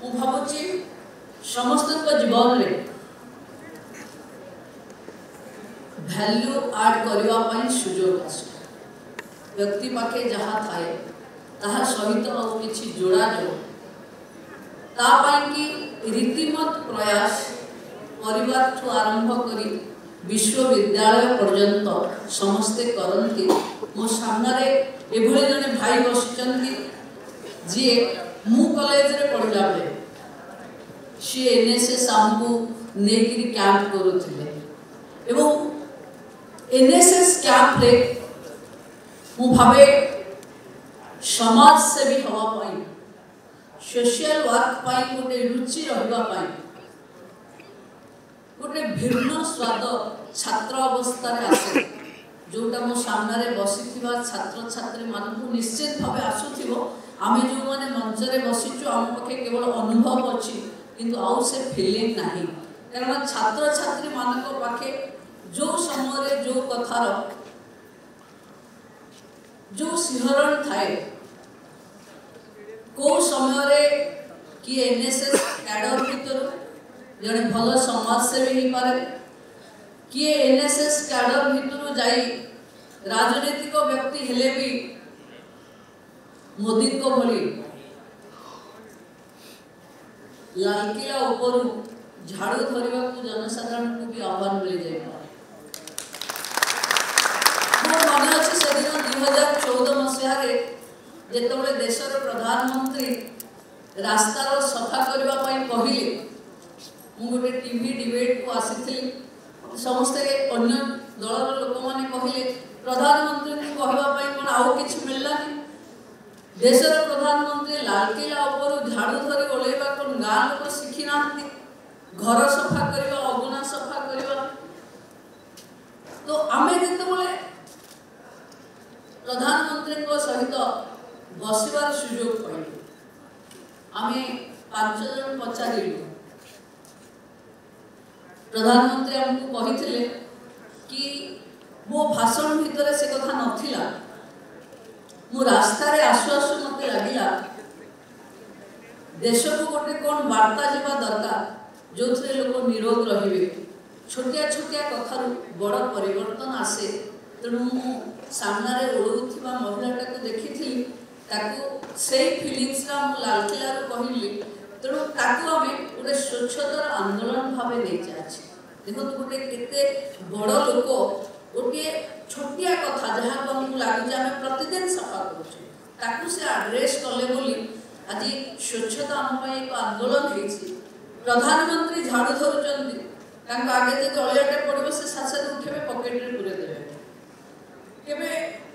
ମୁଁ ଭାବୁଛି ସମସ୍ତଙ୍କ ଜୀବନରେ ଭ୍ୟାଲ୍ୟୁ ଆଡ୍ କରିବା ପାଇଁ ସୁଯୋଗ ଆସେ। ବ୍ୟକ୍ତି ପାଖେ ଯାହା ଥାଏ ତାହା ସହିତ ଆଉ କିଛି ଯୋଡ଼ାଯୋଗ ତା ପାଇଁ କି ରୀତିମତ ପ୍ରୟାସ ପରିବାରଠୁ ଆରମ୍ଭ କରି विश्वविद्यालय पर्यंत समस्ते करती। मो सामने एभली जने भाई बसिचंती जी मु कॉलेज रे पढ़ला बेले सी एनएसएस आमको नेकिरी कैंप करूथिले एवं एनएसएस कैंप रे मु भावे समाज सेवी हवा पाई सोशल वर्क पाई गोटे रुचि रहबा पाई गोटे भिन्न स्वाद छात्र अवस्था आसे जोटा मो सामने बसी छात्र छात्री मानू निश्चित भाव आसुथिबो। आमे जो माने मंच रे बसिचु आम पखे केवल अनुभव अछि किंतु आउ से फीलिंग नाही कारण छात्र छात्री मानक पाखे जो समय रे जो कथार जो सिहरण थाए को समय रे कि एनएसएस कैडर भीतर जने भल समाजसेवी हो पारे किए एनएसएस कैडर भीतर जाई राजनीतिक व्यक्ति हेले भी मोदी को भली लालकिला ऊपर झाड़ू धरवा को जनसाधारण को भी आह्वान मिल जाए। मन अच्छे से दिन 2014 मसीह जिते देशर प्रधानमंत्री रास्तार सफा करने कहले मु गोटे टीवी डिबेट को आसी समस्ते अन्य दलर लोक मैंने कहले प्रधानमंत्री को कहवाई कौन आउ कि मिललानी देशर प्रधानमंत्री लालकिला ऊपर झाड़ू धरी ओल्लैवा कौन गाँ लोक शिखी ना घर सफा करवा अगुना सफा करवा तो आमे जिते प्रधानमंत्री सहित बसवार सुजोग पाइल आमे 5 जन पचारिलु प्रधानमंत्री हमको कही कि मो भाषण भितर से कथा नथिला मो रास्ता रे आसु आसु मते लागिला देश को गोटे कौन वार्ता जावा दरकार जो थे लोग निरोग रहिबे छोटिया छोटिया कथार बड़ परिवर्तन आसे तेणु मु सामने ओढ़ुवा महिलाटा को देखी ताकू से फिलिंग्स लालकिला कहली तेणु ताकू आम गोटे स्वच्छतार आंदोलन भाव नहीं चाहे देखो गोटे केते बड़ लोक गोटे छोटिया कथा जहाँ को हमको लगे आम प्रतिदिन सफा करूँ से आड्रेस कले बोली आज स्वच्छता आम एक आंदोलन होती प्रधानमंत्री झाड़ू धरुंच आगे जो अलियाटे पड़ो से साथ उठे पकेट में पूरे देवे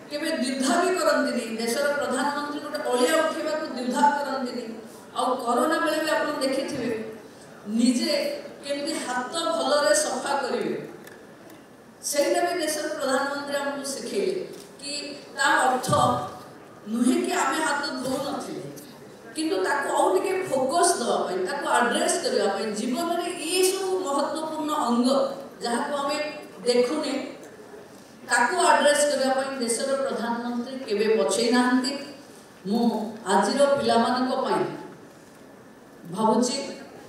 केबे द्विधा भी करती देशर प्रधानमंत्री गोटे अलिया उठेबा को द्विधा करती आउ कोरोना बेले भी आप देखिथे निजे केमती हाथ भलरे सफा करेंगे सेटा भी देशर प्रधानमंत्री हमको शिखेले कि ता अर्थ नुहे कि आमे हाथ धो नथिले किंतु ताको आउ टिके फोकस दवा पई ताको एड्रेस करबा पई जीवन रे ए सब महत्वपूर्ण अंग जहाँ को आमे देखुने ताको एड्रेस करबा पई देशर प्रधानमंत्री केबे पछै नाहंती। मु आजिर पिला मानक पई भावुची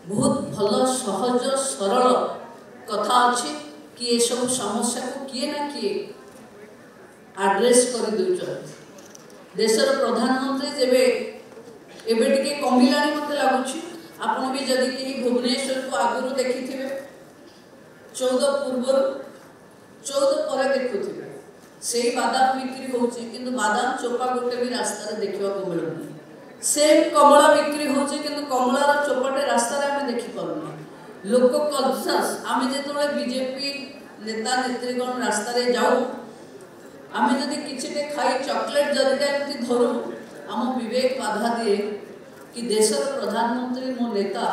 बहुत भल सहज सरल कथा अच्छी कि ये सब समस्या को किए ना किए एड्रेस कर दौरान देशर प्रधानमंत्री जेबे एबे टिके कमिलानी मत लगुच आपन भी जदि कि भुवनेश्वर को आगुरु देखि थिबे 14 पूर्व 14 पर देखुथिबे सेही बादाम बिक्री होउची किंतु बादाम चोपा गोटे भी रास्ता रे देखिबा को मिलुनी सेम कमला बिक्री होची किंतु कमलार चोपाटे रास्ता रे हमें देखि पारुनी लोक कन्सास आमे जेतोले बीजेपी नेता नेत्रीगण रास्ता रे जाऊ आमे जदि किछिटे खाई चॉकलेट जदिटा एमती धरू आम विवेक बाधा दिए कि देशर प्रधानमंत्री मो नेता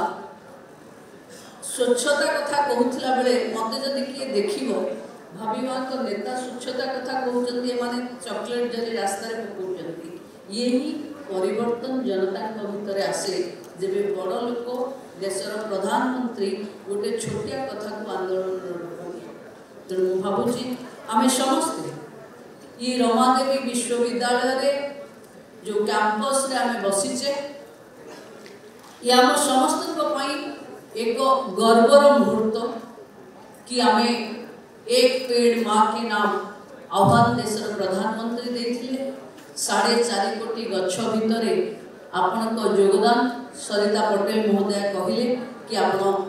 स्वच्छता कथा कहूला बेले मते जदि किए देखिबो भाविबा तो नेता स्वच्छता कथा कहउचंती माने चॉकलेट जदि रास्ता रे पकाउचंती यही परिवर्तन जनता भीतर आसे जेबे बड़ लोक देशर प्रधानमंत्री गोटे छोटिया कथा को आंदोलन तेणु भावुची आम समस्ते ये रमादेवी विश्वविद्यालय रे जो कैंपस रे आम बसीचे ये आम समस्त एक गर्वर मुहूर्त कि आमे एक पेड़ माँ के नाम आह्वान देशर प्रधानमंत्री देथिले 4.5 कोटी गछ भितर आपण योगदान सरिता पटेल महोदय कहले कि आपण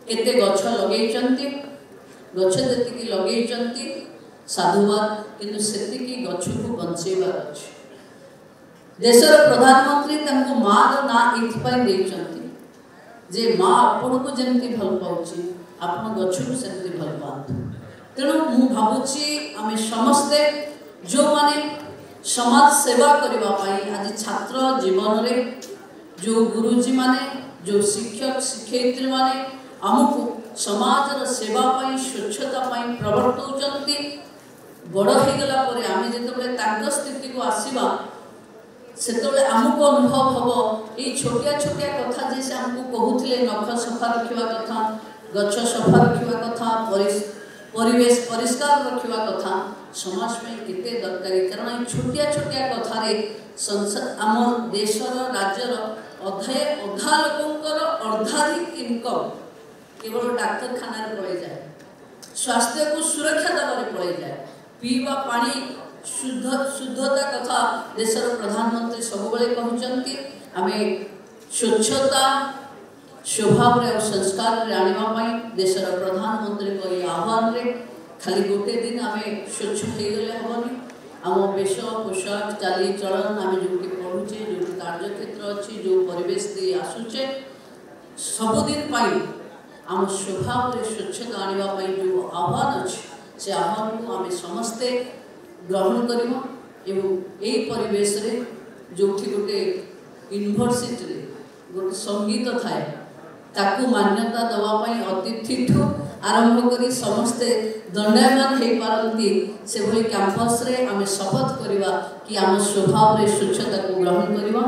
केते गछ लगेइचंती गछ जेतिकी लगेइचंती साधुवाद किंतु सेतिकी गछ को बंचेबार अछि। देशर प्रधानमंत्री तंको मार ना इथपाई देइचंती जे माँ आपण को जेमती भल पाउची आपण गछ को सेमती भल पात। तेणु मु भाबुची आमे समस्ते जो माने समाज सेवा करबा पाई आज छात्र जीवन रे जो गुरुजी माने जो शिक्षक शिक्षयित्री माने आमको समाज सेवा पाई स्वच्छता पाई प्रवर्तौचंती बड़ हो गला परे आमे जेतबे तांक स्थिति को आसीबा सेतबे आमको अनुभव हबो ए छोटिया छोटिया कथा जे से हमको कहउथिले नख सफा रखिवा कथा गछ सफा रखिवा कथा परिवेश परिष्कार रखिवा कथा समाज में केते दरकारी कारण छोटिया छोटिया कथा रे संसद आम देशर राज्यर अधा लोकंकर अर्धाधिक इनकम केवल डाक्तरखाना पड़े जाए स्वास्थ्य को सुरक्षा देवारे पड़े जाए पीवा पानी शुद्धता कथा देशर प्रधानमंत्री सब बेले कहउचंती आमे स्वच्छता स्वभाव रे और संस्कार रे आनिबा पई देशर प्रधानमंत्री को ये आह्वान रे खाली गोटे दिन आमे स्वच्छ हो गले हबनी आम वेश पोशाक चाली चलन आम जो पढ़ुचे जो कार्य क्षेत्र अच्छी जो परिवेश दे आसुचे सबुदिन पाई आम स्वभाव रे स्वच्छता आनिबा पई जो आह्वान अच्छे से आह्वान को आम समस्ते ग्रहण करिमा एवं एई परिवेश रे जो गोटे यूनिवर्सिटी रे गोटे संगीत थाए ताकू मान्यता दवा पई अतिथि ठू आरंभ करी समस्ते दंडायमान हो पारती से भली कैंपस रे आम शपथ करवा कि आम स्वभाव रे स्वच्छता को ग्रहण करवा।